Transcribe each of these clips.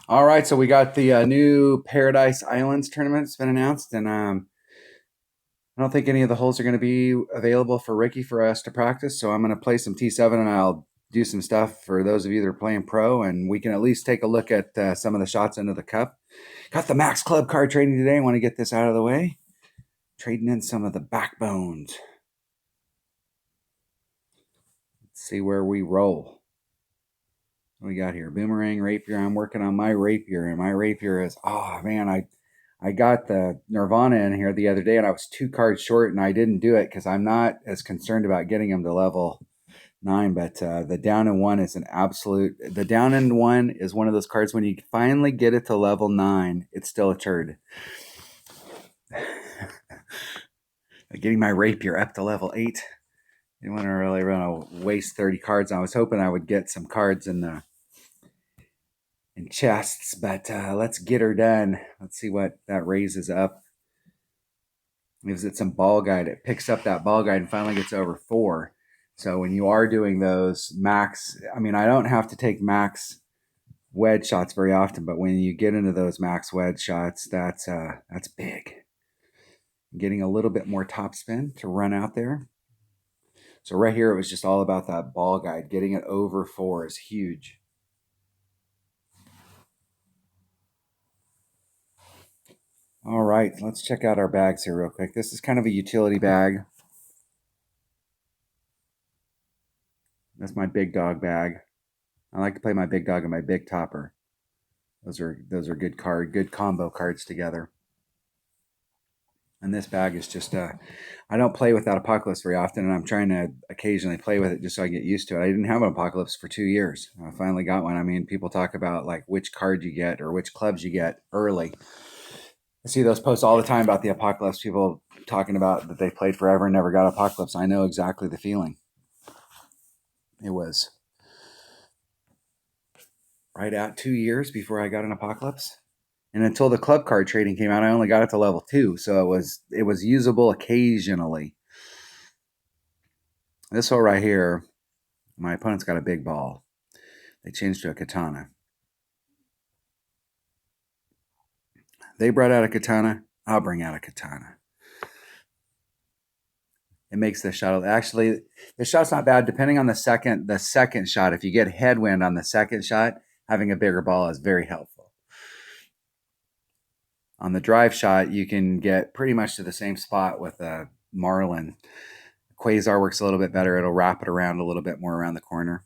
All right, so we got the new Paradise Islands tournament. It's been announced, and I don't think any of the holes are going to be available for Ricky for us to practice. So I'm going to play some T7, and I'll do some stuff for those of you that are playing pro, and we can at least take a look at some of the shots into the cup. Got the Max Club card trading today. I want to get this out of the way. Trading in some of the backbones. Let's see where we roll. What we got here? Boomerang, rapier. I'm working on my rapier, and my rapier is, oh man, I got the Nirvana in here the other day, and I was 2 cards short, and I didn't do it because I'm not as concerned about getting him to level 9. But the down in one is an absolute. The down in one is one of those cards when you finally get it to level 9, it's still a turd. Getting my rapier up to level 8. I didn't want to really want to waste 30 cards. I was hoping I would get some cards in chests, but let's get her done. Let's see what that raises up. Gives it some ball guide. It picks up that ball guide and finally gets over 4. So when you are doing those max, I mean, I don't have to take max wedge shots very often, but when you get into those max wedge shots, that's big. Getting a little bit more topspin to run out there. So right here, it was just all about that ball guide. Getting it over 4 is huge. All right, let's check out our bags here real quick. This is kind of a utility bag. That's my big dog bag. I like to play my big dog and my big topper. Those are good combo cards together. And this bag is just I don't play with that Apocalypse very often, and I'm trying to occasionally play with it just so I get used to it. I didn't have an Apocalypse for 2 years. I finally got one. I mean, people talk about like which card you get or which clubs you get early. I see those posts all the time about the Apocalypse. People talking about that they played forever and never got Apocalypse. I know exactly the feeling. It was right at 2 years before I got an Apocalypse. And until the club card trading came out, I only got it to level 2. So it was usable occasionally. This hole right here, my opponent's got a big ball. They changed to a katana. They brought out a katana. I'll bring out a katana. It makes the shot. Actually, the shot's not bad. Depending on the second shot, if you get headwind on the second shot, having a bigger ball is very helpful. On the drive shot, you can get pretty much to the same spot with a Marlin. Quasar works a little bit better. It'll wrap it around a little bit more around the corner.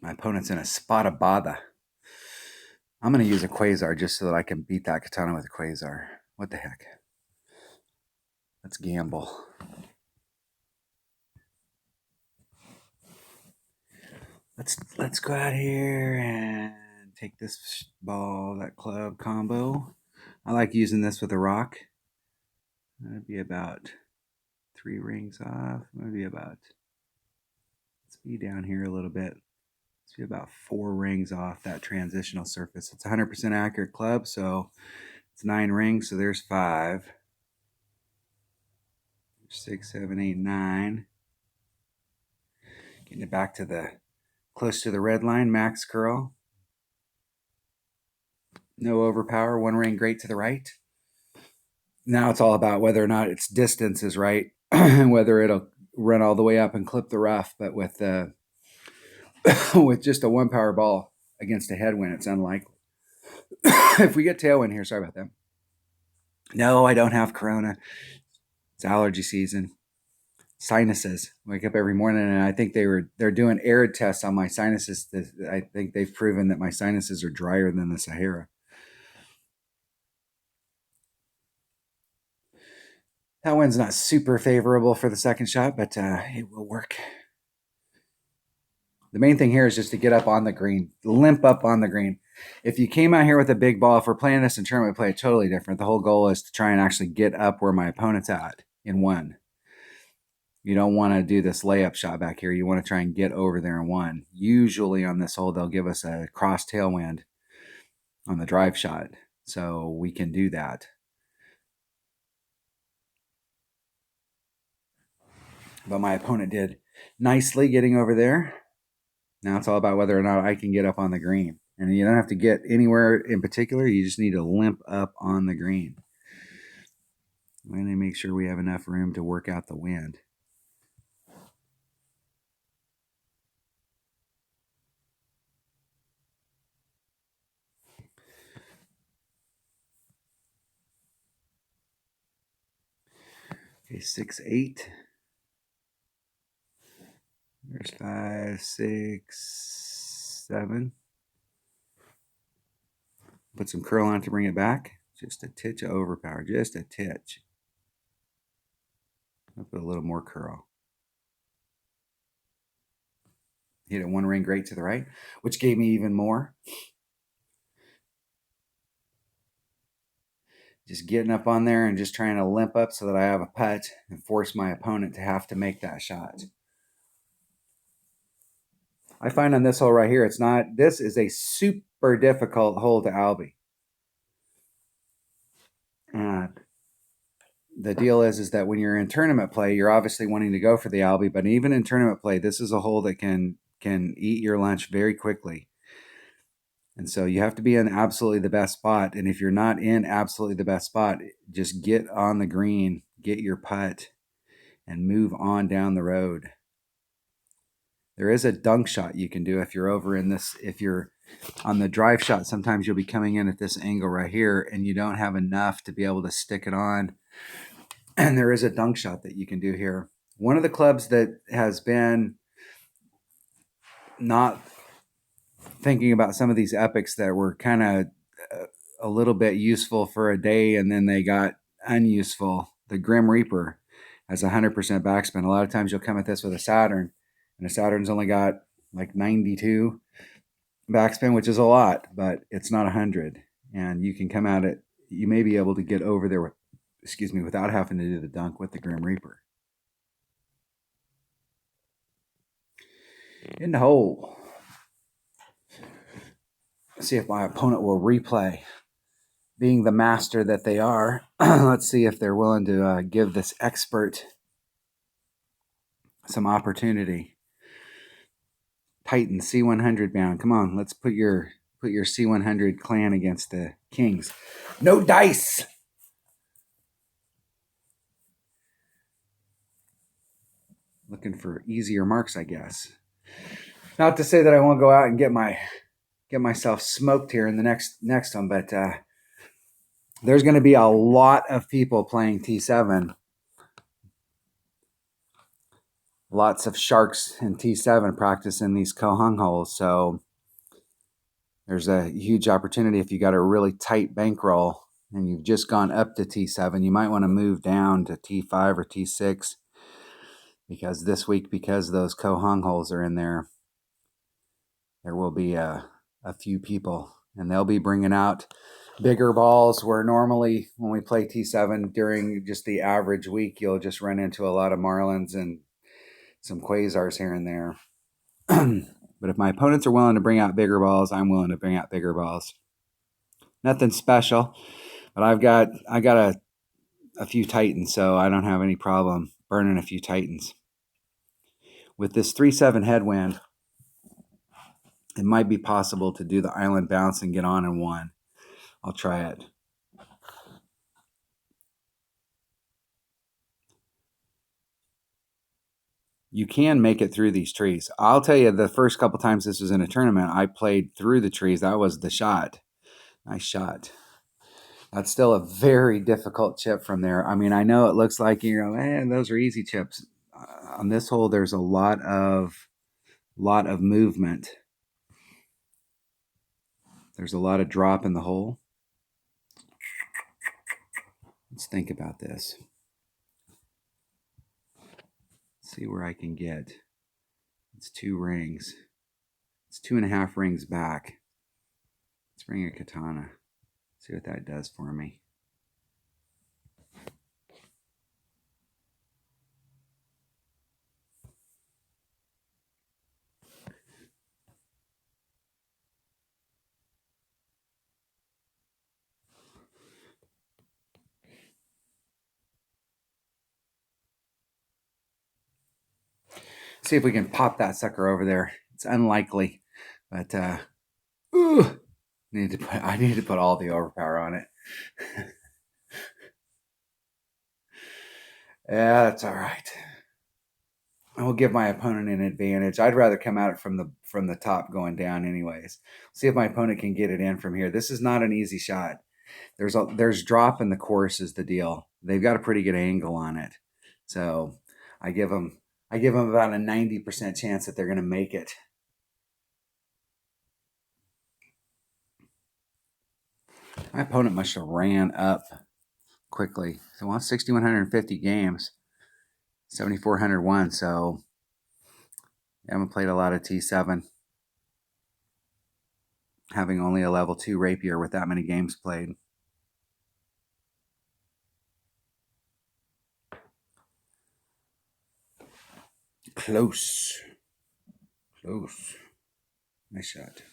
My opponent's in a Spadabada. I'm going to use a Quasar just so that I can beat that katana with a Quasar. What the heck? Let's gamble. Let's go out here and take this ball, that club combo. I like using this with a rock. That'd be about 3 rings off. Maybe about, let's be down here a little bit. Let's be about 4 rings off that transitional surface. It's 100% accurate club, so it's 9 rings, so there's 5. 6, 7, 8, 9. Getting it back to the close to the red line, max curl. No overpower, 1 ring great to the right. Now it's all about whether or not its distance is right, and whether it'll run all the way up and clip the rough. But with with just a 1 power ball against a headwind, it's unlikely. If we get tailwind here, sorry about that. No, I don't have corona. It's allergy season. Sinuses. Wake up every morning, and I think they're doing air tests on my sinuses. I think they've proven that my sinuses are drier than the Sahara. That wind's not super favorable for the second shot, but it will work. The main thing here is just to get up on the green, limp up on the green. If you came out here with a big ball, if we're playing this in tournament, we play it totally different. The whole goal is to try and actually get up where my opponent's at in 1. You don't want to do this layup shot back here. You want to try and get over there in 1. Usually on this hole, they'll give us a cross tailwind on the drive shot, so we can do that. But my opponent did nicely getting over there. Now it's all about whether or not I can get up on the green. And you don't have to get anywhere in particular. You just need to limp up on the green. I'm going to make sure we have enough room to work out the wind. Okay, 6-8. There's 5, 6, 7. Put some curl on to bring it back. Just a titch of overpower, just a titch. I'll put a little more curl. Hit it one ring great to the right, which gave me even more. Just getting up on there and just trying to limp up so that I have a putt and force my opponent to have to make that shot. I find on this hole right here, this is a super difficult hole to Albie. And the deal is that when you're in tournament play, you're obviously wanting to go for the Albie, but even in tournament play, this is a hole that can eat your lunch very quickly. And so you have to be in absolutely the best spot. And if you're not in absolutely the best spot, just get on the green, get your putt, and move on down the road. There is a dunk shot you can do if you're over in this. If you're on the drive shot, sometimes you'll be coming in at this angle right here, and you don't have enough to be able to stick it on. And there is a dunk shot that you can do here. One of the clubs that has been not thinking about some of these epics that were kind of a little bit useful for a day and then they got unuseful. The Grim Reaper has 100% backspin. A lot of times you'll come at this with a Saturn, and a Saturn's only got like 92 backspin, which is a lot, but it's not 100. And you can come at it. You may be able to get over there with, without having to do the dunk with the Grim Reaper. In the hole. Let's see if my opponent will replay. Being the master that they are, let's see if they're willing to give this expert some opportunity. Titan C100 bound. Come on, let's put your C100 clan against the Kings. No dice. Looking for easier marks, I guess. Not to say that I won't go out and get myself smoked here in the next one, but there's going to be a lot of people playing T7. Lots of sharks in T7 practicing these Kohung holes. So there's a huge opportunity if you got a really tight bankroll and you've just gone up to T7. You might want to move down to T5 or T6 because this week, because those Kohung holes are in there, there will be a few people and they'll be bringing out bigger balls where normally when we play T7 during just the average week, you'll just run into a lot of Marlins and some Quasars here and there. But if my opponents are willing to bring out bigger balls, I'm willing to bring out bigger balls. Nothing special, but I got a few Titans, so I don't have any problem burning a few Titans. With this 3-7 headwind, it might be possible to do the island bounce and get on in one. I'll try it. You can make it through these trees. I'll tell you, the first couple times this was in a tournament, I played through the trees. That was the shot. Nice shot. That's still a very difficult chip from there. I mean, I know it looks like, man, those are easy chips. On this hole, there's a lot of movement. There's a lot of drop in the hole. Let's think about this. See where I can get. It's 2 rings. It's 2.5 rings back. Let's bring a katana. See what that does for me. see if we can pop that sucker over there. It's unlikely, but I need to put all the overpower on it. Yeah, that's all right. I will give my opponent an advantage. I'd rather come at it from the top going down anyways. See if my opponent can get it in from here. This is not an easy shot. There's drop in the course is the deal. They've got a pretty good angle on it. So I give them about a 90% chance that they're going to make it. My opponent must have ran up quickly. So well, 6,150 games, 7,401. So I haven't played a lot of T7. Having only a level 2 rapier with that many games played. Close. Nice shot.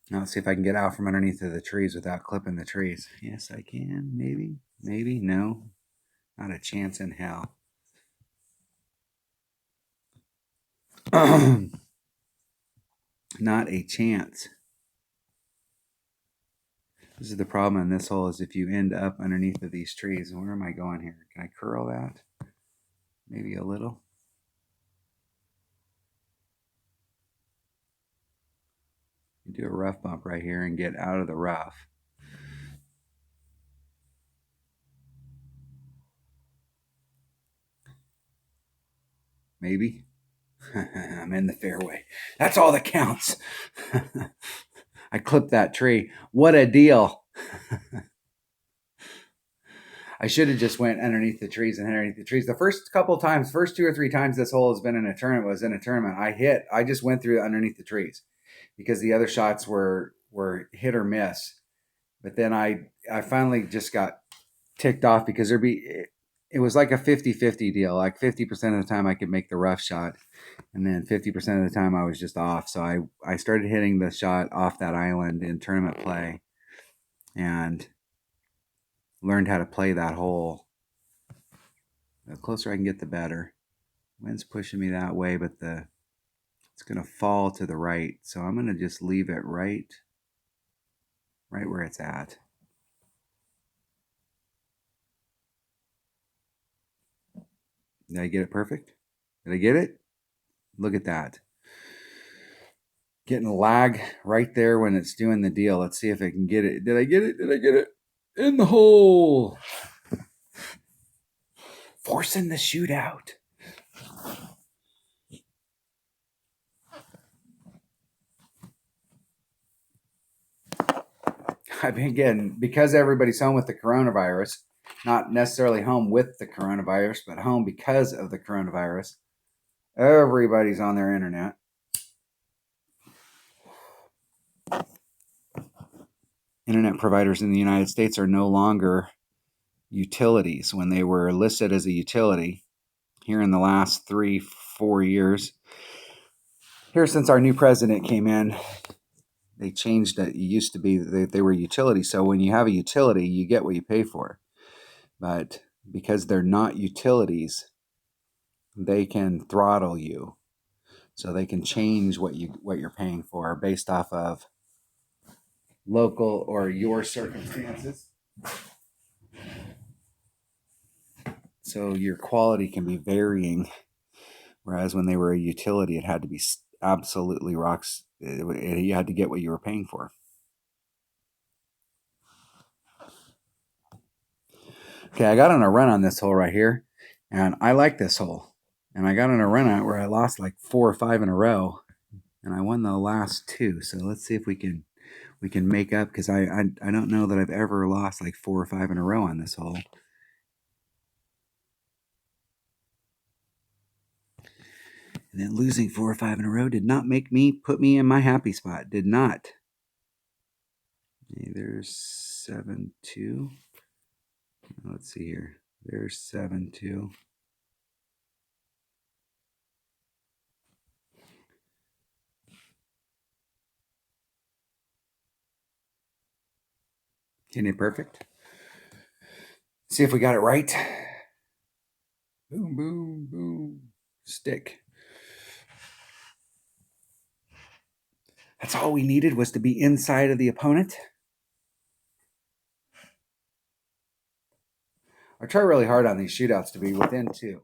Now let's see if I can get out from underneath of the trees without clipping the trees. Yes, I can. Maybe. No. Not a chance in hell. Not a chance. This is the problem in this hole is if you end up underneath of these trees. Where am I going here? Can I curl that? Maybe a little. Do a rough bump right here and get out of the rough. Maybe. I'm in the fairway. That's all that counts. I clipped that tree. What a deal. I should have just went underneath the trees and underneath the trees. The first couple of times, first 2 or 3 times this hole has been in a tournament, I just went through underneath the trees because the other shots were hit or miss. But then I finally just got ticked off because it was like a 50-50 deal. Like 50% of the time I could make the rough shot, and then 50% of the time I was just off. So I started hitting the shot off that island in tournament play and learned how to play that hole. The closer I can get, the better. Wind's pushing me that way, but it's going to fall to the right. So I'm going to just leave it right where it's at. Did I get it perfect? Did I get it? Look at that. Getting a lag right there when it's doing the deal. Let's see if I can get it. Did I get it? Did I get it? In the hole. Forcing the shootout. I mean, again, because everybody's home with the coronavirus, not necessarily home with the coronavirus, but home because of the coronavirus. Everybody's on their internet. Internet providers in the United States are no longer utilities. When they were listed as a utility here in the last 3-4 years, here since our new president came in, they changed it. It used to be that they were utilities. So when you have a utility, you get what you pay for. But because they're not utilities, they can throttle you. So they can change what you're paying for based off of local or your circumstances. So your quality can be varying. Whereas when they were a utility, it had to be absolutely rocks. You had to get what you were paying for. Okay, I got on a run on this hole right here, and I like this hole. And I got on a run out where I lost like 4 or 5 in a row, and I won the last 2. So let's see if we can make up, because I don't know that I've ever lost like 4 or 5 in a row on this hole. And then losing 4 or 5 in a row did not put me in my happy spot. Did not. Okay, there's 7-2. Let's see here. There's 7-2. Isn't it perfect? See if we got it right. Boom, boom, boom. stick. That's all we needed, was to be inside of the opponent. I try really hard on these shootouts to be within 2.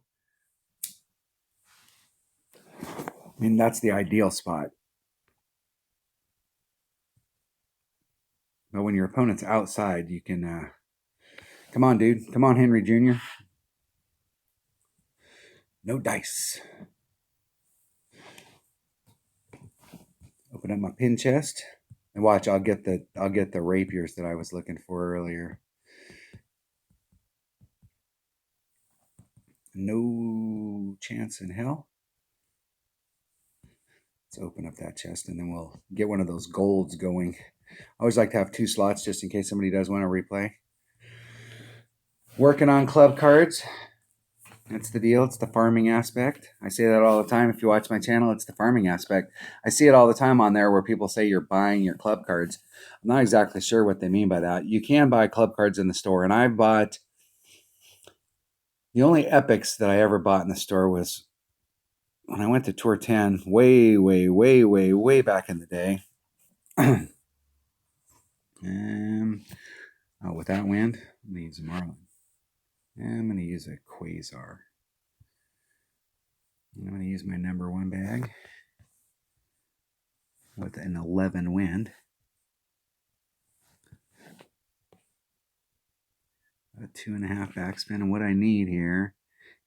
I mean, that's the ideal spot. But when your opponent's outside, you can... come on, dude. Come on, Henry Jr. No dice. Open up my pin chest. And watch, I'll get the rapiers that I was looking for earlier. No chance in hell. Let's open up that chest and then we'll get one of those golds going. I always like to have 2 slots just in case somebody does want to replay. Working on club cards. That's the deal. It's the farming aspect. I say that all the time. If you watch my channel, it's the farming aspect. I see it all the time on there where people say you're buying your club cards. I'm not exactly sure what they mean by that. You can buy club cards in the store, and I've bought... the only epics that I ever bought in the store was when I went to Tour 10 way back in the day. With that wind, I'm going to use a Marlin. I'm going to use a Quasar. I'm going to use my number 1 bag with an 11 wind. A 2.5 backspin. And what I need here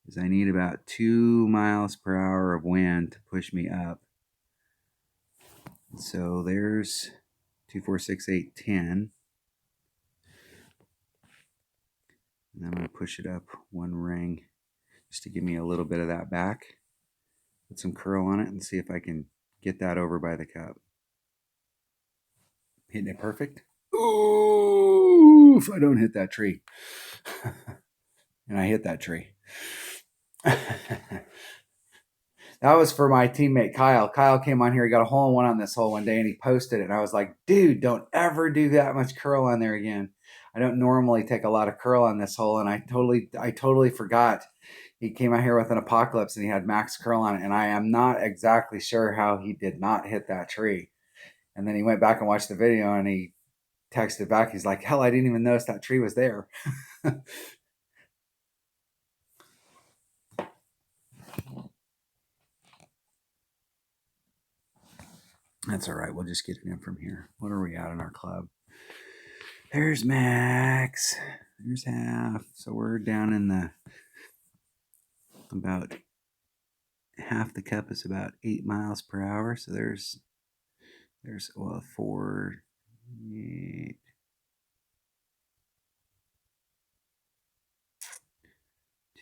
is I need about 2 miles per hour of wind to push me up. So there's 2, 4, 6, 8, 10. And I'm going to push it up 1 ring just to give me a little bit of that back. Put some curl on it and see if I can get that over by the cup. Hitting it perfect. Ooh, if I don't hit that tree. And I hit that tree. That was for my teammate Kyle. Kyle came on here. He got a hole in 1 on this hole one day and he posted it. And I was like, dude, don't ever do that much curl on there again. I don't normally take a lot of curl on this hole. And I totally forgot. He came out here with an Apocalypse and he had max curl on it. And I am not exactly sure how he did not hit that tree. And then he went back and watched the video and he texted back. He's like, hell, I didn't even notice that tree was there. That's all right. We'll just get it in from here. What are we at in our club? There's max. There's half. So we're down in the... about half the cup is about 8 miles per hour. So there's 4, 8,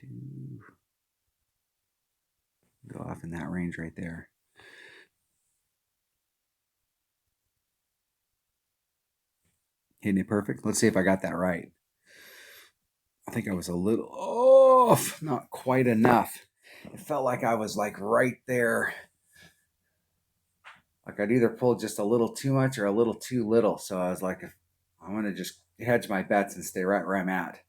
2. Go off in that range right there. Hitting it perfect. Let's see if I got that right. I think I was a little off, not quite enough. It felt like I was like right there. Like I'd either pulled just a little too much or a little too little. So I was like, I'm going to just hedge my bets and stay right where I'm at.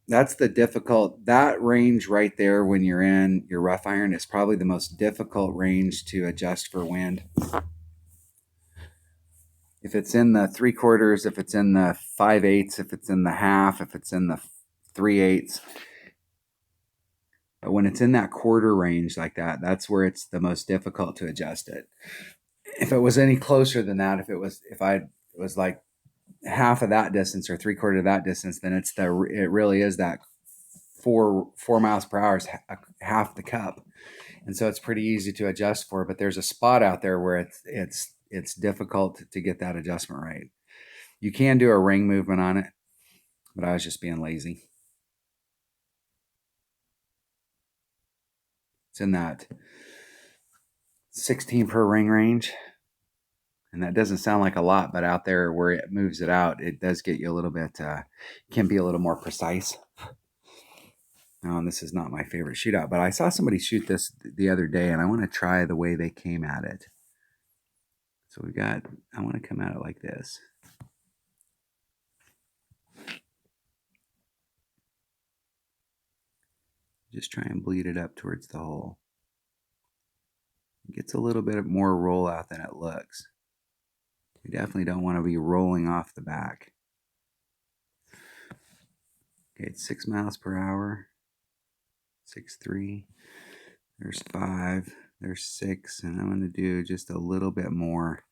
That's the difficult, that range right there when you're in your rough iron is probably the most difficult range to adjust for wind. If it's in the 3/4, if it's in the 5/8, if it's in the half, if it's in the 3/8. But when it's in that quarter range like that, that's where it's the most difficult to adjust it. If it was any closer than that, if it was like half of that distance or 3/4 of that distance, then it really is that 4 miles per hour is half the cup. And so it's pretty easy to adjust for, but there's a spot out there where it's difficult to get that adjustment right. You can do a ring movement on it, but I was just being lazy. It's in that 16 per ring range. And that doesn't sound like a lot, but out there where it moves it out, it does get you a little bit, can be a little more precise. Now, this is not my favorite shootout, but I saw somebody shoot this the other day, and I want to try the way they came at it. So we got, I want to come at it like this. Just try and bleed it up towards the hole. It gets a little bit more rollout than it looks. We definitely don't want to be rolling off the back. Okay, it's 6 miles per hour. 6.3. There's 5. There's 6. And I'm going to do just a little bit more.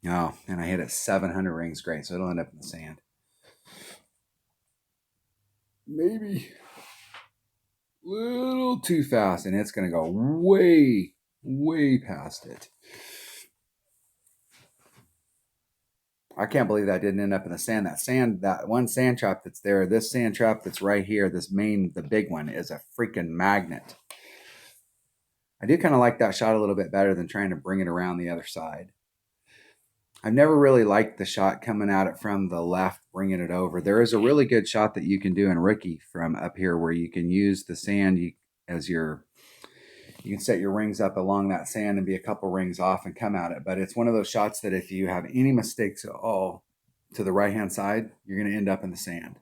Oh, and I hit it 700 rings. Great. So it'll end up in the sand. Maybe a little too fast, and it's going to go way, way past it. I can't believe that didn't end up in the sand. That one sand trap that's there, this sand trap that's right here, the big one, is a freaking magnet. I do kind of like that shot a little bit better than trying to bring it around the other side. I've never really liked the shot coming at it from the left, bringing it over. There is a really good shot that you can do in Rookie from up here where you can use the sand as your, you can set your rings up along that sand and be a couple rings off and come at it. But it's one of those shots that if you have any mistakes at all to the right-hand side, you're going to end up in the sand.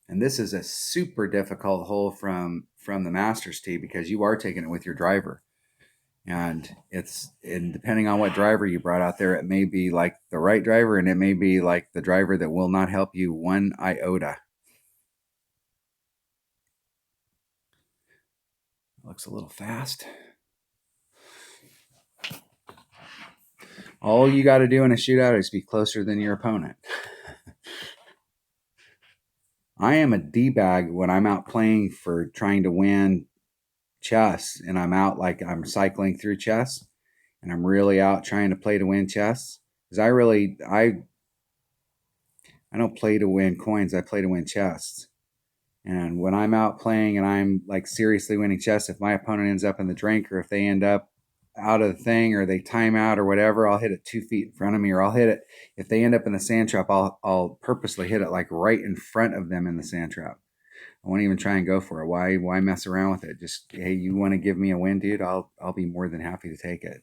And this is a super difficult hole from the Masters tee because you are taking it with your driver. And depending on what driver you brought out there, it may be like the right driver and it may be like the driver that will not help you one iota. Looks a little fast. All you got to do in a shootout is be closer than your opponent. I am a D-bag when I'm out playing for trying to win chess, and I'm out like I'm cycling through chess, and I'm really out trying to play to win chess. Because I don't play to win coins, I play to win chess. And when I'm out playing and I'm like seriously winning chess, if my opponent ends up in the drink or if they end up out of the thing or they time out or whatever, I'll hit it 2 feet in front of me, or I'll hit it. If they end up in the sand trap, I'll purposely hit it like right in front of them in the sand trap. I won't even try and go for it. Why mess around with it? Just, hey, you want to give me a win, dude? I'll be more than happy to take it.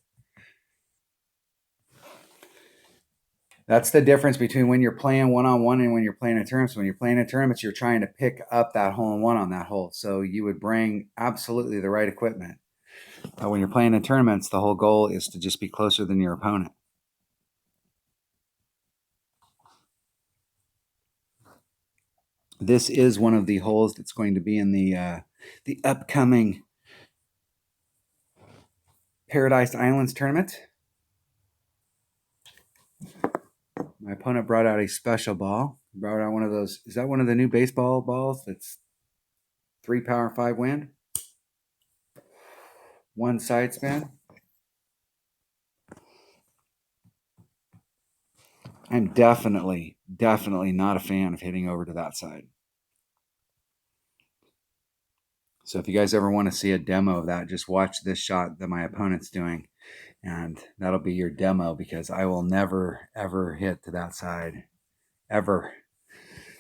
That's the difference between when you're playing one-on-one and when you're playing in tournaments. When you're playing in tournaments, you're trying to pick up that hole-in-one on that hole. So you would bring absolutely the right equipment. When you're playing in tournaments, the whole goal is to just be closer than your opponent. This is one of the holes that's going to be in the upcoming Paradise Islands tournament. My opponent brought out a special ball. He brought out one of those. Is that one of the new baseball balls that's 3 power, 5 wind? 1 side spin. I'm definitely not a fan of hitting over to that side. So if you guys ever want to see a demo of that, just watch this shot that my opponent's doing. And that'll be your demo because I will never, ever hit to that side. Ever.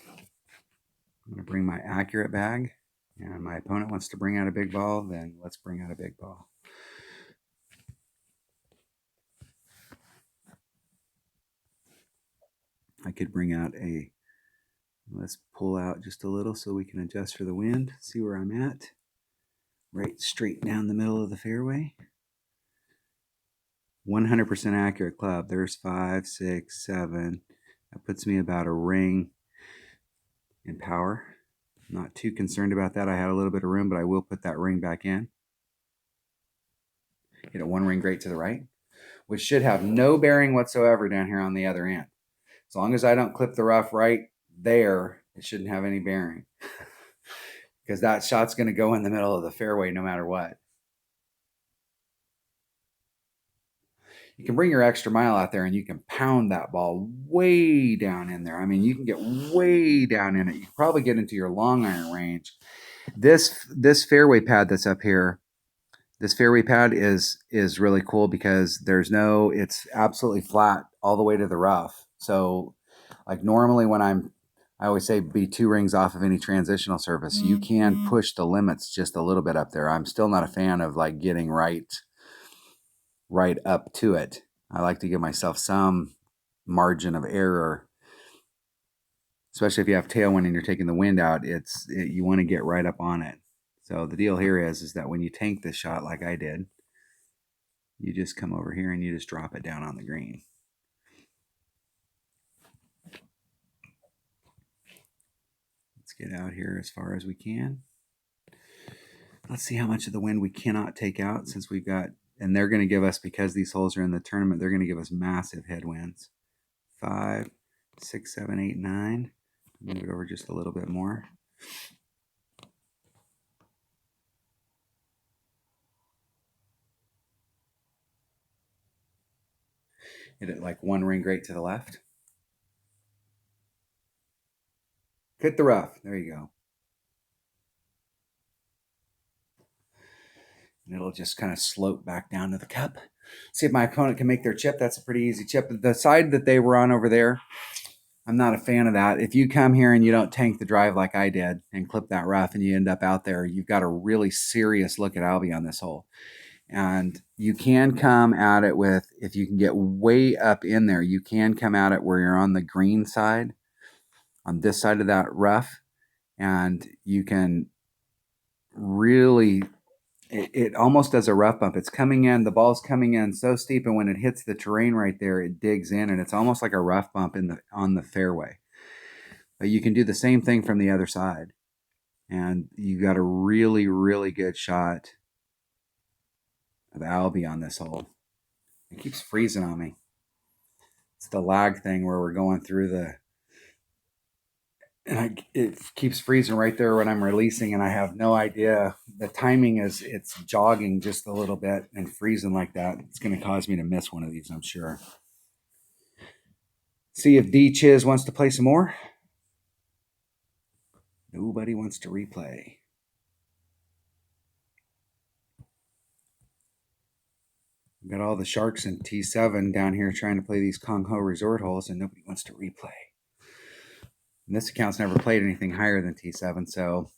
I'm going to bring my accurate bag. And my opponent wants to bring out a big ball, then let's bring out a big ball. I could bring out let's pull out just a little so we can adjust for the wind, see where I'm at. Right straight down the middle of the fairway. 100% accurate club. There's 5, 6, 7. That puts me about a ring in power. Not too concerned about that. I had a little bit of room, but I will put that ring back in. Hit a 1 ring great to the right, which should have no bearing whatsoever down here on the other end. As long as I don't clip the rough right there, it shouldn't have any bearing. Because that shot's going to go in the middle of the fairway no matter what. You can bring your extra mile out there and you can pound that ball way down in there. I mean, you can get way down in it. You can probably get into your long iron range. This fairway pad that's up here, this fairway pad is really cool because it's absolutely flat all the way to the rough. So like normally when I'm I always say be 2 rings off of any transitional surface. You can push the limits just a little bit up there. I'm still not a fan of like getting right up to it. I like to give myself some margin of error, especially if you have tailwind and you're taking the wind out. You want to get right up on it. So the deal here is that when you tank this shot like I did, you just come over here and you just drop it down on the green. Let's get out here as far as we can. Let's see how much of the wind we cannot take out, since we've got, and they're going to give us, because these holes are in the tournament, they're going to give us massive headwinds. 5, 6, 7, 8, 9. Move it over just a little bit more. Hit it like 1 ring great to the left. Hit the rough. There you go. And it'll just kind of slope back down to the cup. See if my opponent can make their chip. That's a pretty easy chip. The side that they were on over there, I'm not a fan of that. If you come here and you don't tank the drive like I did and clip that rough and you end up out there, you've got a really serious look at Albie on this hole. And you can come at it with, if you can get way up in there, you can come at it where you're on the green side, on this side of that rough, and you can really, it almost does a rough bump. It's coming in, the ball's coming in so steep, and when it hits the terrain right there, it digs in, and it's almost like a rough bump on the fairway. But you can do the same thing from the other side, and you got a really, really good shot of Albie on this hole. It keeps freezing on me. It's the lag thing where we're going through it keeps freezing right there when I'm releasing, and I have no idea. The timing it's jogging just a little bit and freezing like that. It's going to cause me to miss one of these, I'm sure. See if D Chiz wants to play some more. Nobody wants to replay. We've got all the sharks in T7 down here trying to play these Kong Ho resort holes, and nobody wants to replay. And this account's never played anything higher than T7, so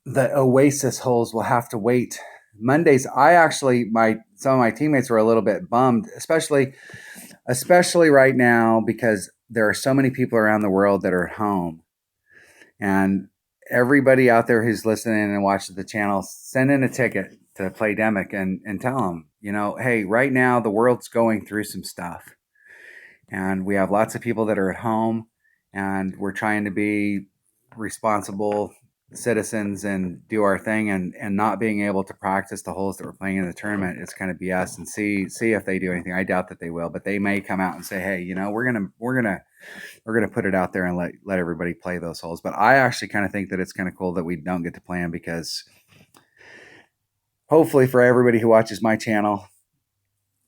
the Oasis holes will have to wait. Mondays, some of my teammates were a little bit bummed, especially right now, because there are so many people around the world that are at home. And everybody out there who's listening and watching the channel, send in a ticket to Playdemic and tell them, hey, right now the world's going through some stuff. And we have lots of people that are at home, and we're trying to be responsible citizens and do our thing, and not being able to practice the holes that we're playing in the tournament is kind of BS. And see if they do anything. I doubt that they will, but they may come out and say, hey, we're gonna put it out there and let everybody play those holes. But I actually kind of think that it's kind of cool that we don't get to play them, because hopefully for everybody who watches my channel,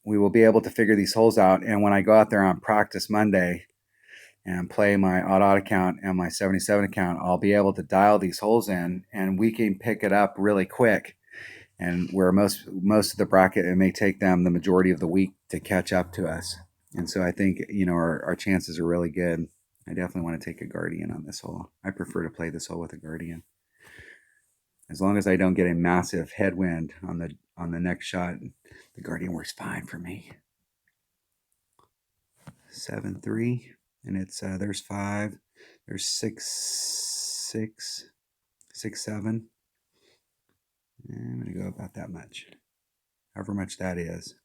we will be able to figure these holes out. And when I go out there on practice Monday and play my odd account and my 77 account, I'll be able to dial these holes in, and we can pick it up really quick. And where most of the bracket, it may take them the majority of the week to catch up to us. And so I think, our chances are really good. I definitely want to take a Guardian on this hole. I prefer to play this hole with a Guardian. As long as I don't get a massive headwind on the next shot, the Guardian works fine for me. 7-3, and it's there's 5, there's 6, 6, 6, 7. And I'm gonna go about that much, however much that is.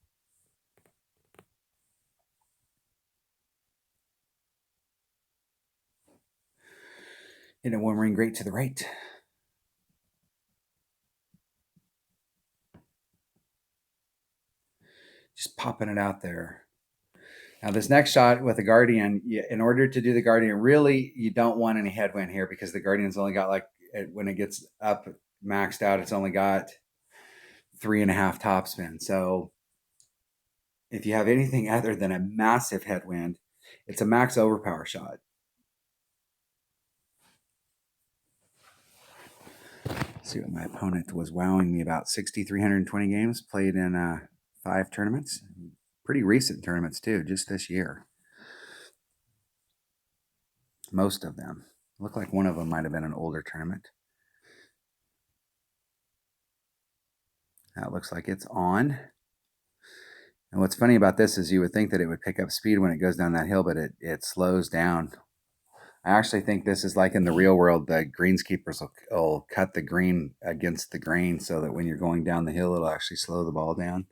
Hit a 1 ring great to the right. Just popping it out there. Now this next shot with the Guardian, in order to do the Guardian, really you don't want any headwind here, because the Guardian's only got when it gets up maxed out, it's only got 3.5 topspin. So if you have anything other than a massive headwind, it's a max overpower shot. Let's see what my opponent was wowing me about. 6,320 games played in 5 tournaments. Pretty recent tournaments too, just this year. Most of them. Look like one of them might have been an older tournament. That looks like it's on. And what's funny about this is you would think that it would pick up speed when it goes down that hill, but it slows down. I actually think this is like in the real world, the greenskeepers will cut the green against the grain so that when you're going down the hill, it'll actually slow the ball down.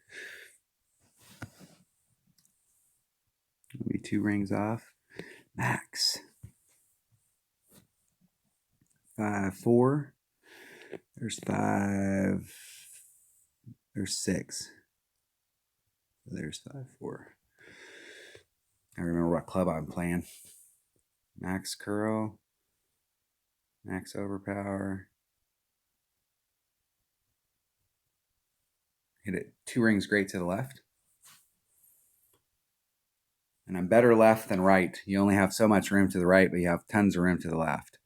Maybe 2 rings off. Max. 5, 4. There's 5. There's 6. There's 5, 4. I remember what club I'm playing. Max curl. Max overpower. Hit it 2 rings great to the left. And I'm better left than right. You only have so much room to the right, but you have tons of room to the left.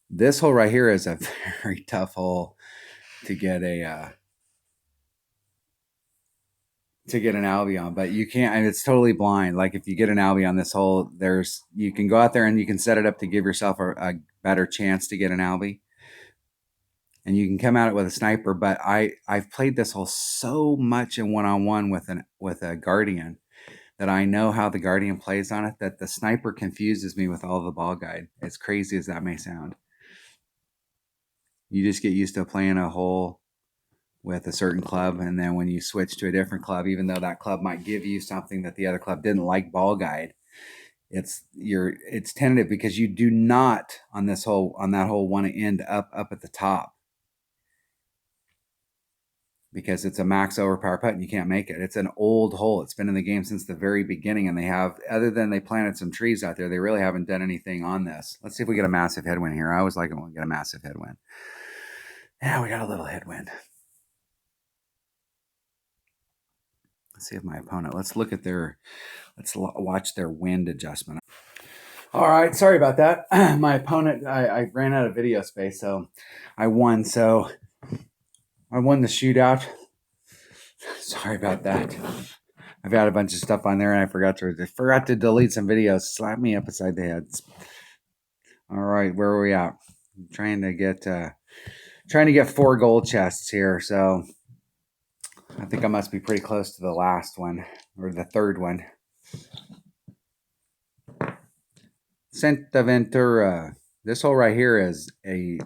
This hole right here is a very tough hole to get an Albie, but you can't. I mean, it's totally blind. Like if you get an Albie on this hole, you can go out there and you can set it up to give yourself a better chance to get an Albie, and you can come at it with a sniper. But I've played this hole so much in one-on-one with a Guardian that I know how the Guardian plays on it, that the sniper confuses me with all the ball guide. As crazy as that may sound. You just get used to playing a hole with a certain club, and then when you switch to a different club, even though that club might give you something that the other club didn't, like ball guide, it's tentative because you do not on that hole want to end up at the top, because it's a max overpower putt and you can't make it. It's an old hole. It's been in the game since the very beginning, and they have, other than they planted some trees out there, they really haven't done anything on this. Let's see if we get a massive headwind here. I always like it when we get a massive headwind. Yeah, we got a little headwind. Let's see if my opponent, let's watch their wind adjustment. All right, sorry about that. My opponent, I ran out of video space, so I won. So I won the shootout. Sorry about that. I've got a bunch of stuff on there, and I forgot to delete some videos. Slap me up beside the head. All right, where are we at? I'm trying to get 4 gold chests here, so I think I must be pretty close to the last one, or the third one. Santa Ventura. This hole right here is a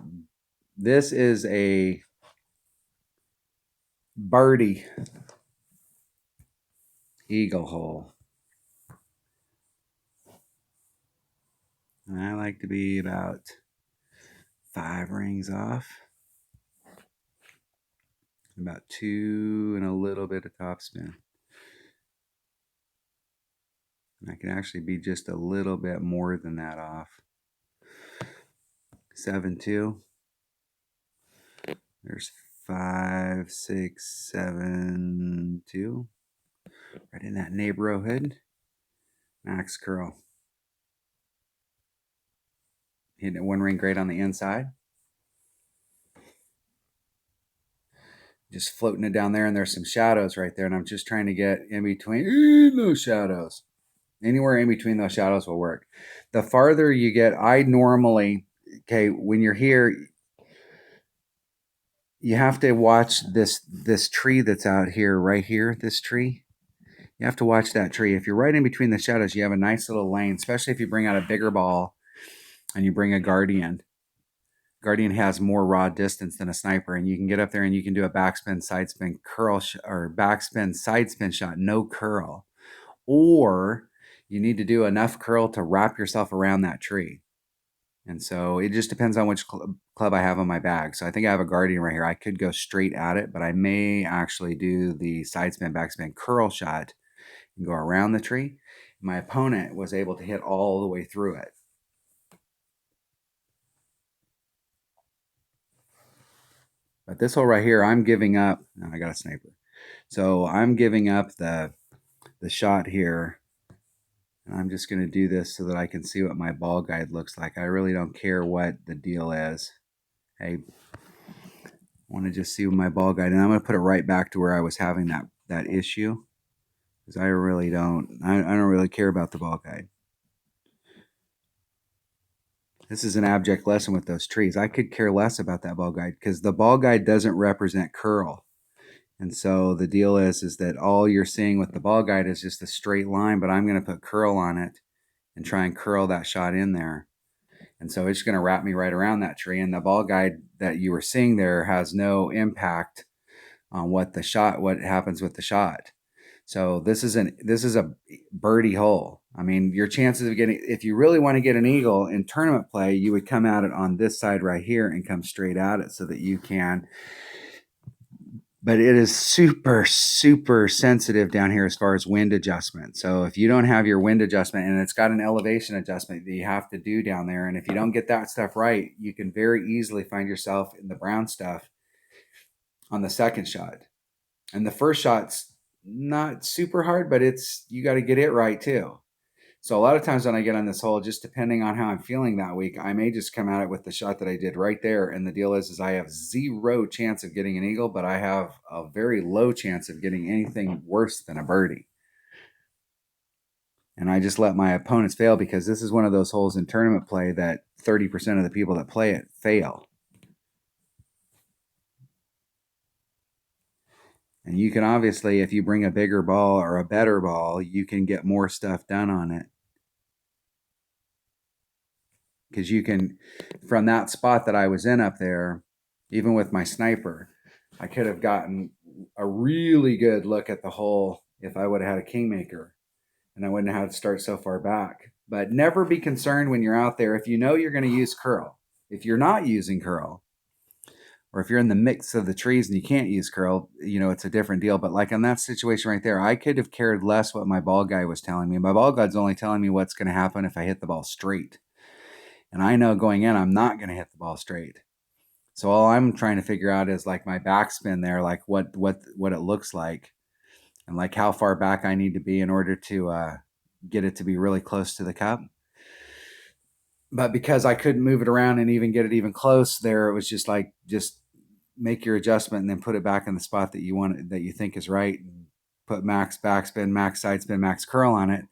birdie eagle hole. And I like to be about 5 rings off. About 2 and a little bit of topspin. And I can actually be just a little bit more than that off. 7-2. There's 5, 6, 7, 2. Right in that neighborhood. Max curl. Hitting it 1 ring great on the inside. Just floating it down there, and there's some shadows right there, and I'm just trying to get in between those shadows. Anywhere in between those shadows will work. The farther you get, I normally, when you're here, you have to watch this tree that's out here, right here, this tree. You have to watch that tree. If you're right in between the shadows, you have a nice little lane, especially if you bring out a bigger ball and you bring a Guardian. Guardian has more raw distance than a sniper, and you can get up there and you can do a backspin, sidespin, curl, or backspin, sidespin shot, no curl. Or you need to do enough curl to wrap yourself around that tree. And so it just depends on which club I have on my bag. So I think I have a Guardian right here. I could go straight at it, but I may actually do the sidespin, backspin, curl shot and go around the tree. My opponent was able to hit all the way through it. But this hole right here, I'm giving up. No, I got a sniper. So I'm giving up the shot here. And I'm just going to do this so that I can see what my ball guide looks like. I really don't care what the deal is. Hey, I want to just see my ball guide. And I'm going to put it right back to where I was having that issue. Because I don't really care about the ball guide. This is an abject lesson with those trees. I could care less about that ball guide because the ball guide doesn't represent curl. And so the deal is that all you're seeing with the ball guide is just a straight line, but I'm going to put curl on it and try and curl that shot in there. And so it's going to wrap me right around that tree. And the ball guide that you were seeing there has no impact on what happens with the shot. So this is a birdie hole. I mean, your chances of getting, if you really want to get an eagle in tournament play, you would come at it on this side right here and come straight at it so that you can. But it is super, super sensitive down here as far as wind adjustment. So if you don't have your wind adjustment, and it's got an elevation adjustment that you have to do down there, and if you don't get that stuff right, you can very easily find yourself in the brown stuff on the second shot. And the first shot's not super hard, but you got to get it right too. So a lot of times when I get on this hole, just depending on how I'm feeling that week, I may just come at it with the shot that I did right there. And the deal is I have 0 chance of getting an eagle, but I have a very low chance of getting anything worse than a birdie. And I just let my opponents fail because this is one of those holes in tournament play that 30% of the people that play it fail. And you can obviously, if you bring a bigger ball or a better ball, you can get more stuff done on it. Because you can, from that spot that I was in up there, even with my sniper, I could have gotten a really good look at the hole if I would have had a kingmaker, and I wouldn't have had to start so far back. But never be concerned when you're out there if you know you're going to use curl. If you're not using curl, or if you're in the mix of the trees and you can't use curl, it's a different deal. But like in that situation right there, I could have cared less what my ball guy was telling me. My ball guy's only telling me what's going to happen if I hit the ball straight. And I know going in, I'm not going to hit the ball straight. So all I'm trying to figure out is like my backspin there, like what it looks like, and like how far back I need to be in order to get it to be really close to the cup. But because I couldn't move it around and even get it even close there, it was just make your adjustment and then put it back in the spot that you want, that you think is right, and put max backspin, max side spin, max curl on it.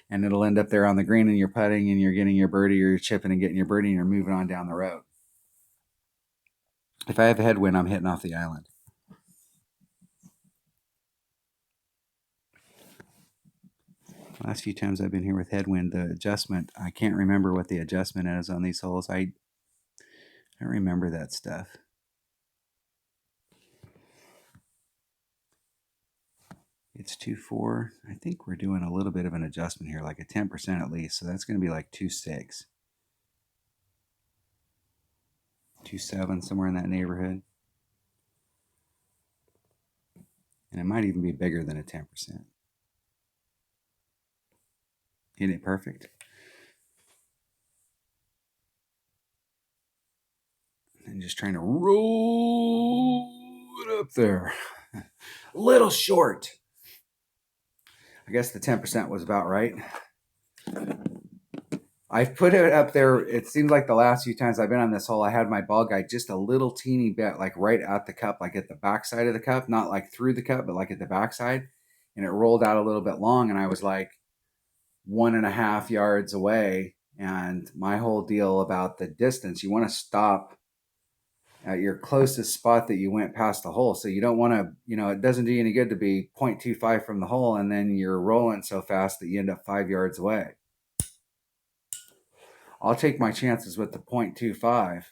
And it'll end up there on the green, and you're putting and you're getting your birdie, or you're chipping and getting your birdie, and you're moving on down the road. If I have a headwind, I'm hitting off the island. Last few times I've been here with headwind, the adjustment, I can't remember what the adjustment is on these holes. I don't remember that stuff. It's 2.4. I think we're doing a little bit of an adjustment here, like a 10% at least. So that's going to be like 2.6. 2.7, somewhere in that neighborhood. And it might even be bigger than a 10%. Isn't it perfect? And just trying to roll it up there. A little short. I guess the 10% was about right. I've put it up there. It seems like the last few times I've been on this hole, I had my ball guide just a little teeny bit, like right at the cup, like at the back side of the cup, not like through the cup, but like at the back side. And it rolled out a little bit long, and I was like 1.5 yards away. And my whole deal about the distance, you want to stop at your closest spot that you went past the hole. So you don't want to, it doesn't do you any good to be 0.25 from the hole and then you're rolling so fast that you end up 5 yards away. I'll take my chances with the 0.25.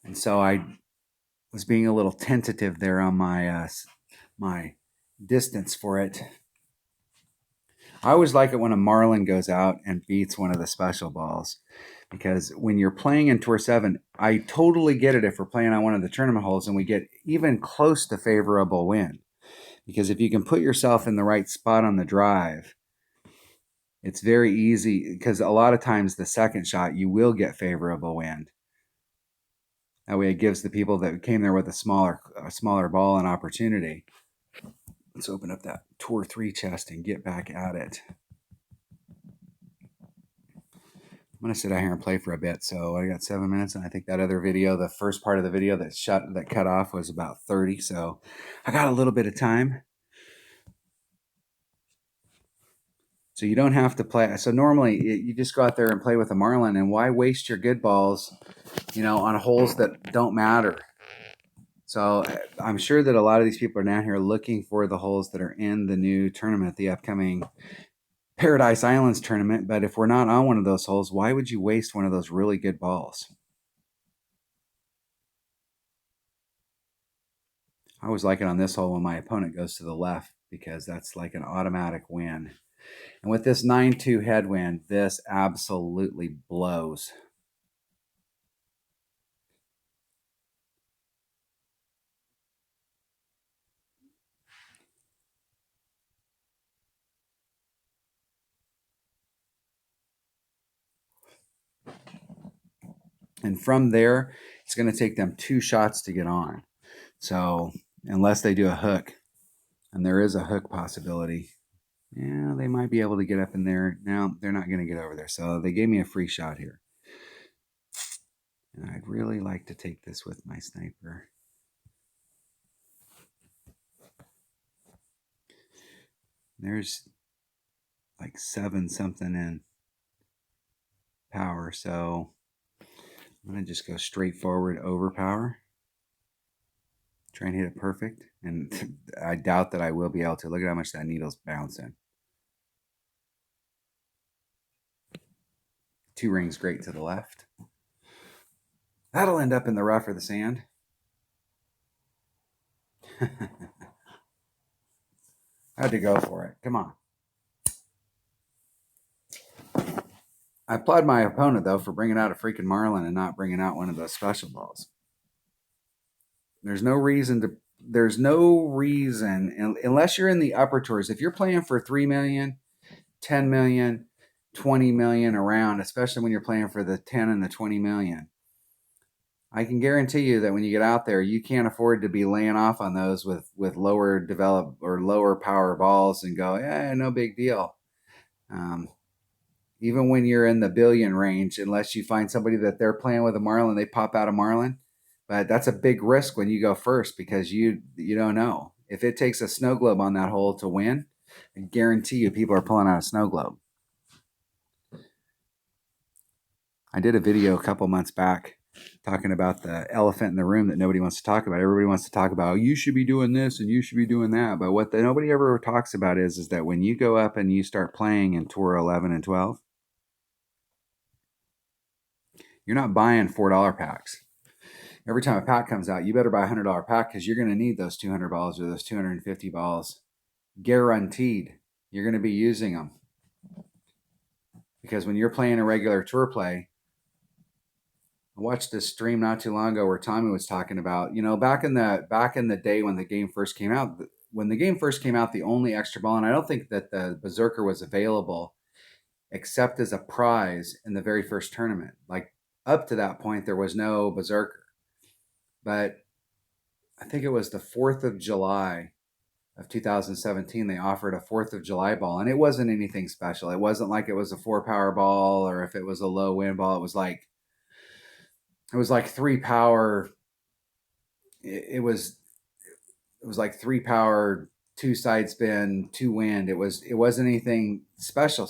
And so I was being a little tentative there on my my distance for it. I always like it when a Marlin goes out and beats one of the special balls, because when you're playing in Tour 7, I totally get it if we're playing on one of the tournament holes and we get even close to favorable wind. Because if you can put yourself in the right spot on the drive, it's very easy, because a lot of times the second shot, you will get favorable wind. That way it gives the people that came there with a smaller ball an opportunity. Let's open up that Tour 3 chest and get back at it. I'm going to sit out here and play for a bit. So I got 7 minutes, and I think that other video, the first part of the video that cut off, was about 30. So I got a little bit of time. So you don't have to play. So normally you just go out there and play with a marlin, and why waste your good balls, on holes that don't matter? So I'm sure that a lot of these people are down here looking for the holes that are in the new tournament, the upcoming Paradise Islands tournament. But if we're not on one of those holes, why would you waste one of those really good balls? I always like it on this hole when my opponent goes to the left, because that's like an automatic win. And with this 9-2 headwind, this absolutely blows. And from there, it's going to take them 2 shots to get on. So unless they do a hook, and there is a hook possibility, yeah, they might be able to get up in there. Now they're not going to get over there. So they gave me a free shot here. And I'd really like to take this with my sniper. There's like 7 something in power. So I'm going to just go straight forward over power. Try and hit it perfect. And I doubt that I will be able to. Look at how much that needle's bouncing. 2 rings great to the left. That'll end up in the rough or the sand. I had to go for it. Come on. I applaud my opponent, though, for bringing out a freaking marlin and not bringing out one of those special balls. There's no reason, unless you're in the upper tours. If you're playing for 3 million, 10 million, 20 million around, especially when you're playing for the 10 and the 20 million, I can guarantee you that when you get out there, you can't afford to be laying off on those with lower develop or lower power balls and go, yeah, no big deal. Even when you're in the billion range, unless you find somebody that they're playing with a marlin, they pop out a marlin. But that's a big risk when you go first, because you don't know. If it takes a snow globe on that hole to win, I guarantee you people are pulling out a snow globe. I did a video a couple months back talking about the elephant in the room that nobody wants to talk about. Everybody wants to talk about, you should be doing this and you should be doing that. But what nobody ever talks about is that when you go up and you start playing in Tour 11 and 12, you're not buying $4 packs. Every time a pack comes out, you better buy a $100 pack, because you're going to need those 200 balls or those 250 balls. Guaranteed. You're going to be using them. Because when you're playing a regular tour play, I watched this stream not too long ago where Tommy was talking about, back in the day when the game first came out, the only extra ball, and I don't think that the Berserker was available except as a prize in the very first tournament. Like, up to that point, there was no Berserker. But I think it was the 4th of July of 2017, they offered a 4th of July ball, and it wasn't anything special. It wasn't like it was a 4 power ball, or if it was a low wind ball, it was like 3 power. It was like 3 power, 2 side spin, 2 wind. It wasn't anything special.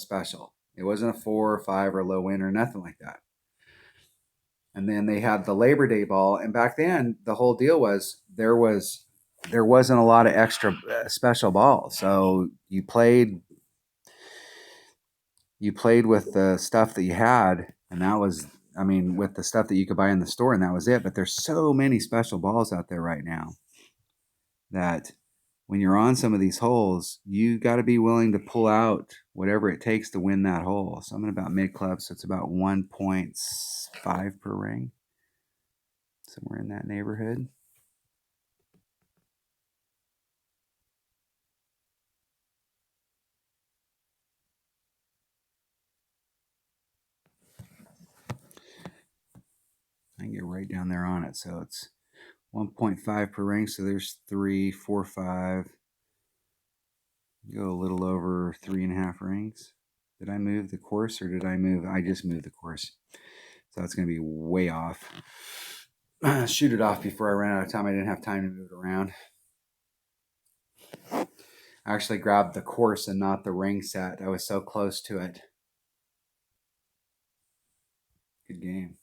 It wasn't a 4 or 5 or low wind or nothing like that. And then they had the Labor Day ball, and back then the whole deal was there wasn't a lot of extra special balls, so you played with the stuff that you had, and that was, with the stuff that you could buy in the store, and that was it. But there's so many special balls out there right now that when you're on some of these holes, you got to be willing to pull out whatever it takes to win that hole. So I'm at about mid club, so it's about 1.5 per ring, somewhere in that neighborhood. I can get right down there on it. So it's 1.5 per ring. So there's 3, 4, 5. Go a little over 3.5 rings. Did I move the course, or did I move? I just moved the course. So that's going to be way off. Shoot it off before I ran out of time. I didn't have time to move it around. I actually grabbed the course and not the ring set. I was so close to it. Good game.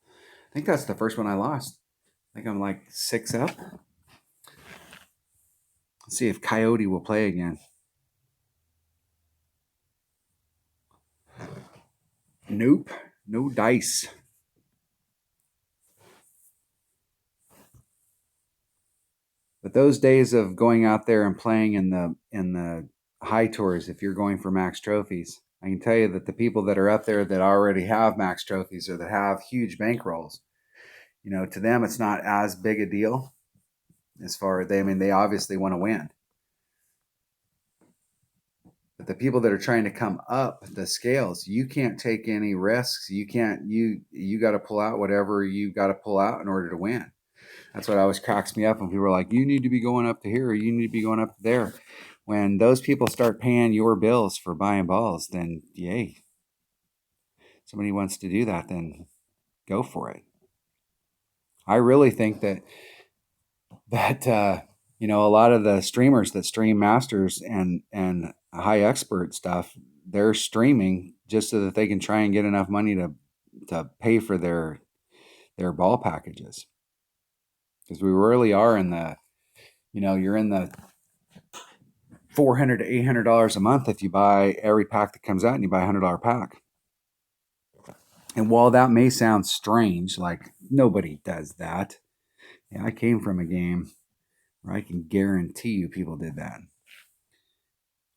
I think that's the first one I lost. I think I'm like 6 up. Let's see if Coyote will play again. Nope. No dice. But those days of going out there and playing in the high tours, if you're going for max trophies, I can tell you that the people that are up there that already have max trophies or that have huge bankrolls, to them it's not as big a deal as far as they obviously want to win. But the people that are trying to come up the scales, you can't take any risks. You got to pull out whatever you got to pull out in order to win. That's what always cracks me up when people are like, you need to be going up to here, or you need to be going up to there. When those people start paying your bills for buying balls, then yay. Somebody wants to do that, then go for it. I really think that a lot of the streamers that stream masters and high expert stuff, they're streaming just so that they can try and get enough money to pay for their ball packages. Because we really are in the, you're in the $400 to $800 a month if you buy every pack that comes out and you buy a $100 pack. And while that may sound strange, like nobody does that. Yeah, I came from a game where I can guarantee you people did that.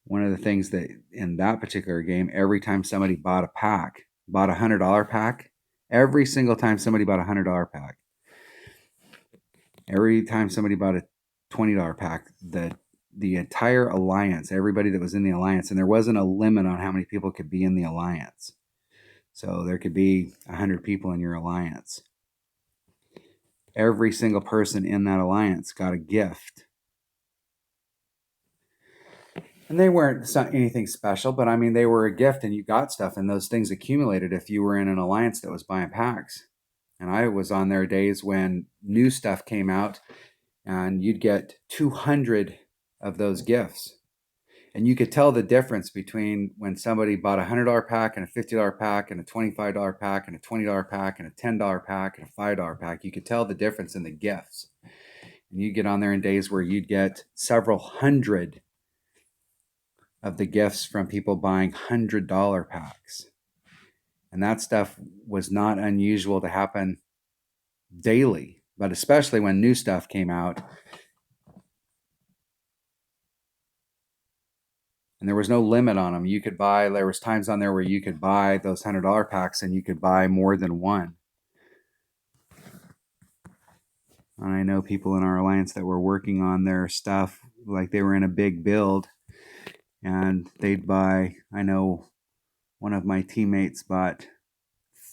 One of the things that in that particular game, every time somebody bought a $100 pack, every single time somebody bought a $100 pack, every time somebody bought a $20 pack, the entire alliance, everybody that was in the alliance, and there wasn't a limit on how many people could be in the alliance. So there could be 100 people in your alliance. Every single person in that alliance got a gift. And they weren't anything special, but they were a gift and you got stuff, and those things accumulated if you were in an alliance that was buying packs. And I was on there days when new stuff came out and you'd get 200 of those gifts. And you could tell the difference between when somebody bought a $100 pack and a $50 pack and a $25 pack and a $20 pack and a $10 pack and a $5 pack. You could tell the difference in the gifts. And you get on there in days where you'd get several hundred of the gifts from people buying $100 packs. And that stuff was not unusual to happen daily, but especially when new stuff came out. And there was no limit on them. There was times on there where you could buy those $100 packs and you could buy more than one. And I know people in our alliance that were working on their stuff, like they were in a big build and they'd buy, I know one of my teammates bought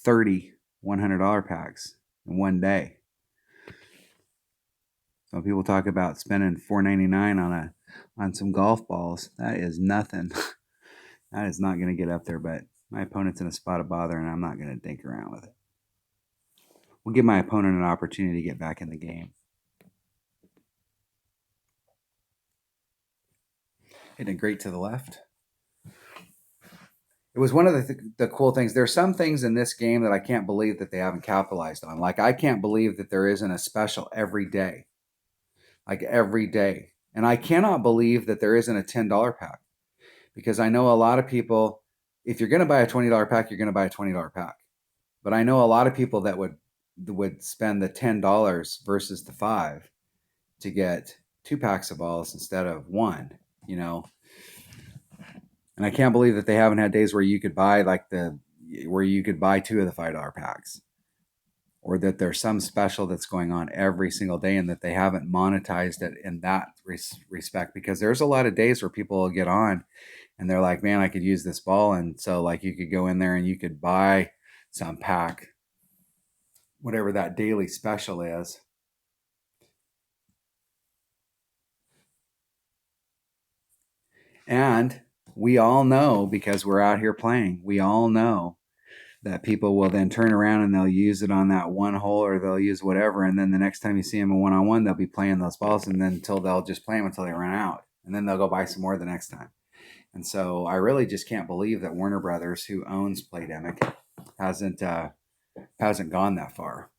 30 $100 packs in one day. So people talk about spending $4.99 on some golf balls. That is nothing. That is not going to get up there, but my opponent's in a spot of bother and I'm not going to dink around with it. We'll give my opponent an opportunity to get back in the game. Hitting it great to the left. It was one of the cool things. There's some things in this game that I can't believe that they haven't capitalized on. Like I can't believe that there isn't a special every day. Like every day. And I cannot believe that there isn't a $10 pack. Because I know a lot of people, if you're going to buy a $20 pack, you're going to buy a $20 pack. But I know a lot of people that would spend the $10 versus the $5 to get 2 packs of balls instead of 1, And I can't believe that they haven't had days where you could buy where you could buy 2 of the $5 packs, or that there's some special that's going on every single day and that they haven't monetized it in that respect. Because there's a lot of days where people will get on and they're like, man, I could use this ball. And so like you could go in there and you could buy some pack, whatever that daily special is. And we all know, because we're out here playing, we all know that people will then turn around and they'll use it on that one hole, or they'll use whatever. And then the next time you see them in one-on-one, they'll be playing those balls, and then until they'll just play them until they run out. And then they'll go buy some more the next time. And so I really just can't believe that Warner Brothers, who owns Playdemic, hasn't gone that far.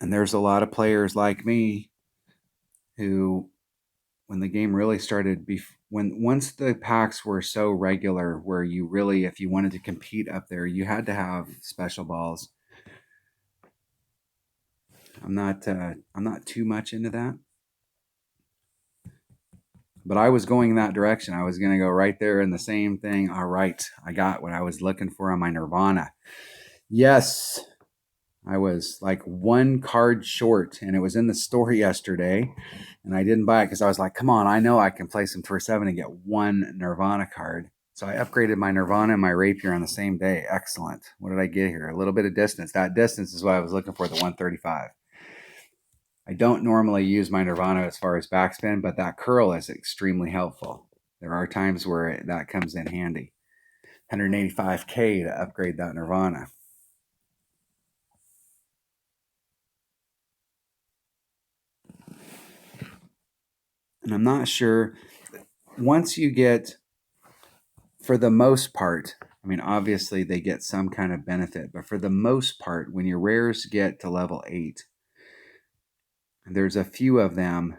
And there's a lot of players like me who, when the game really started, once the packs were so regular, where you really, if you wanted to compete up there, you had to have special balls. I'm not too much into that, but I was going that direction. I was going to go right there in the same thing. All right, I got what I was looking for on my Nirvana. Yes, I was like one card short, and it was in the store yesterday, and I didn't buy it because I was like, come on, I know I can play some Tour 7 and get one Nirvana card. So I upgraded my Nirvana and my Rapier on the same day. Excellent. What did I get here? A little bit of distance. That distance is what I was looking for, the 135. I don't normally use my Nirvana as far as backspin, but that curl is extremely helpful. There are times where that comes in handy. 185K to upgrade that Nirvana. And I'm not sure, once you get, for the most part, I mean, obviously they get some kind of benefit, but for the most part, when your rares get to level 8, there's a few of them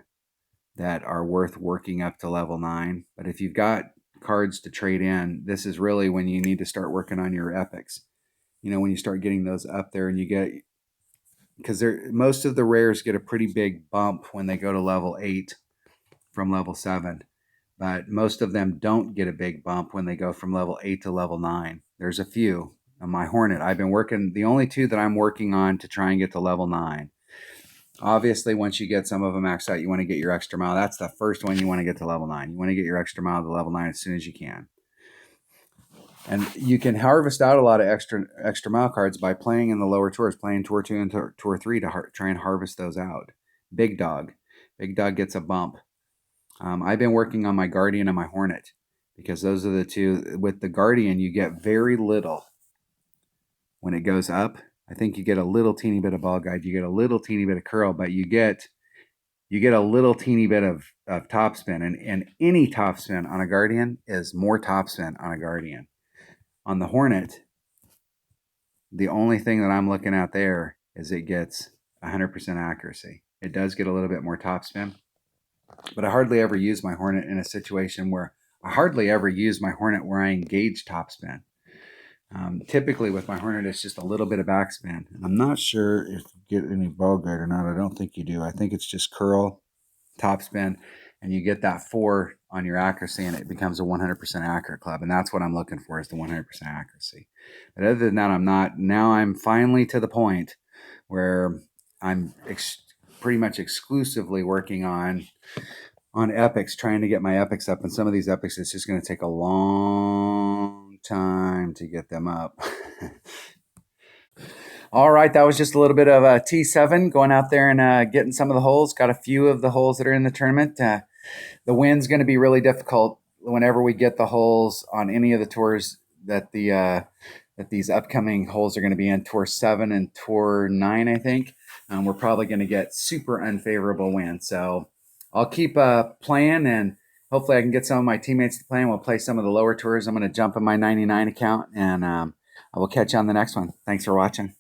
that are worth working up to level 9. But if you've got cards to trade in, this is really when you need to start working on your epics. You know, when you start getting those up there, and you get, because most of the rares get a pretty big bump when they go to level 8 from level 7. But most of them don't get a big bump when they go from level 8 to level 9. There's a few. On my Hornet, I've been working, the only two that I'm working on to try and get to level 9. Obviously, once you get some of them maxed out, you want to get your extra mile. That's the first one you want to get to level 9. You want to get your extra mile to level 9 as soon as you can. And you can harvest out a lot of extra mile cards by playing in the lower tours, playing Tour 2 and Tour 3 to try and harvest those out. Big Dog. Big Dog gets a bump. I've been working on my Guardian and my Hornet, because those are the two. With the Guardian, you get very little when it goes up. I think you get a little teeny bit of ball guide, you get a little teeny bit of curl, but you get a little teeny bit of topspin. And any topspin on a Guardian is more topspin on a Guardian. On the Hornet, the only thing that I'm looking at there is it gets 100% accuracy. It does get a little bit more topspin, but I hardly ever use my Hornet in a situation where I engage topspin. Typically with my Hornet, it's just a little bit of backspin. And I'm not sure if you get any ball guide or not. I don't think you do. I think it's just curl, topspin, and you get that 4 on your accuracy, and it becomes a 100% accurate club. And that's what I'm looking for, is the 100% accuracy. But other than that, I'm not. Now I'm finally to the point where I'm pretty much exclusively working on epics, trying to get my epics up. And some of these epics, it's just going to take a long time to get them up. All right, that was just a little bit of a T7, going out there and getting some of the holes. Got a few of the holes that are in the tournament. The wind's going to be really difficult whenever we get the holes on any of the tours that these upcoming holes are going to be in. Tour 7 and Tour 9, I think. We're probably going to get super unfavorable wind. So I'll keep playing, and hopefully I can get some of my teammates to play, and we'll play some of the lower tours. I'm going to jump in my 99 account, and I will catch you on the next one. Thanks for watching.